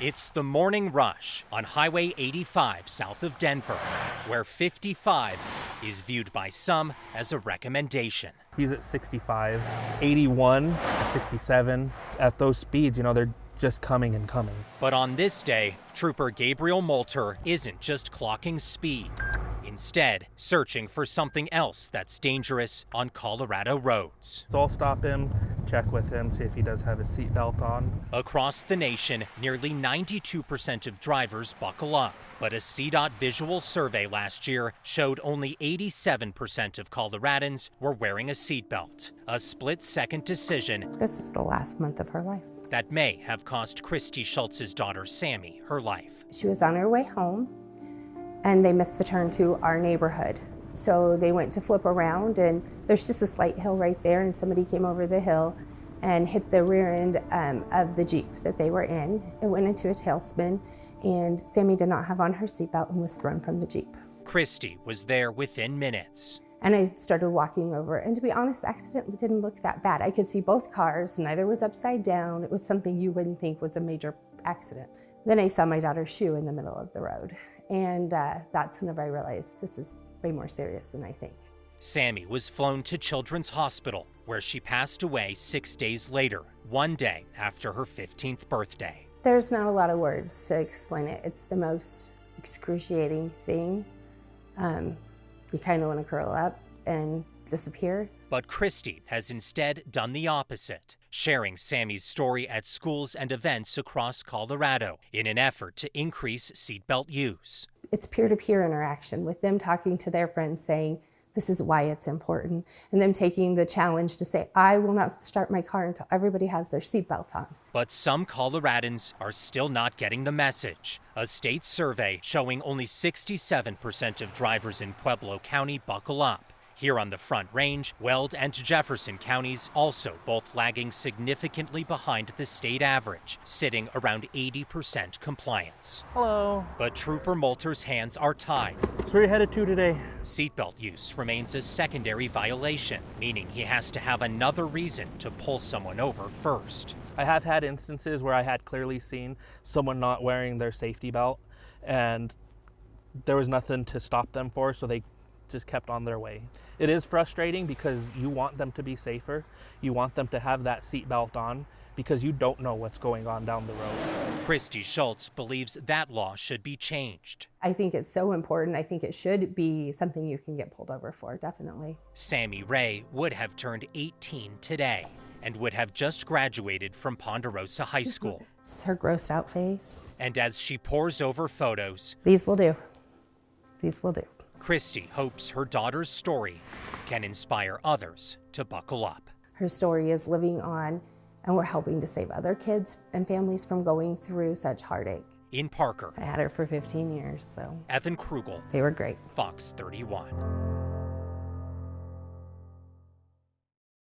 It's the morning rush on Highway 85 south of Denver, where 55 is viewed by some as a recommendation. He's at 65, 81, 67. At those speeds, they're just coming and coming. But on this day, Trooper Gabriel Moulter isn't just clocking speed. Instead, searching for something else that's dangerous on Colorado roads. So I'll stop him, check with him, see if he does have his seatbelt on. Across the nation, nearly 92% of drivers buckle up. But a CDOT visual survey last year showed only 87% of Coloradans were wearing a seatbelt. A split-second decision. This is the last month of her life. That may have cost Christy Schultz's daughter, Sammy, her life. She was on her way home, and they missed the turn to our neighborhood. So they went to flip around, and there's just a slight hill right there, and somebody came over the hill and hit the rear end of the Jeep that they were in. It went into a tailspin, and Sammy did not have on her seatbelt and was thrown from the Jeep. Christy was there within minutes. And I started walking over, and to be honest, the accident didn't look that bad. I could see both cars, neither was upside down. It was something you wouldn't think was a major accident. Then I saw my daughter's shoe in the middle of the road, and that's whenever I realized this is way more serious than I think. Sammy was flown to Children's Hospital, where she passed away 6 days later, one day after her 15th birthday. There's not a lot of words to explain it. It's the most excruciating thing. You kind of want to curl up and disappear. But Christy has instead done the opposite, sharing Sammy's story at schools and events across Colorado in an effort to increase seatbelt use. It's peer-to-peer interaction with them talking to their friends saying, this is why it's important, and them taking the challenge to say, I will not start my car until everybody has their seatbelt on. But some Coloradans are still not getting the message. A state survey showing only 67% of drivers in Pueblo County buckle up. Here on the Front Range, Weld and Jefferson counties also both lagging significantly behind the state average, sitting around 80% compliance. Hello. But Trooper Moulter's hands are tied. So where are you headed to today? Seatbelt use remains a secondary violation, meaning he has to have another reason to pull someone over first. I have had instances where I had clearly seen someone not wearing their safety belt, and there was nothing to stop them for, so they just kept on their way. It is frustrating because you want them to be safer. You want them to have that seatbelt on because you don't know what's going on down the road. Christy Schultz believes that law should be changed. I think it's so important. I think it should be something you can get pulled over for, definitely. Sammy Ray would have turned 18 today and would have just graduated from Ponderosa High School. This is her grossed out face. And as she pores over photos, These will do. These will do. Christy hopes her daughter's story can inspire others to buckle up. Her story is living on, and we're helping to save other kids and families from going through such heartache. In Parker, I had her for 15 years, so. Evan Krugel, They were great. Fox 31.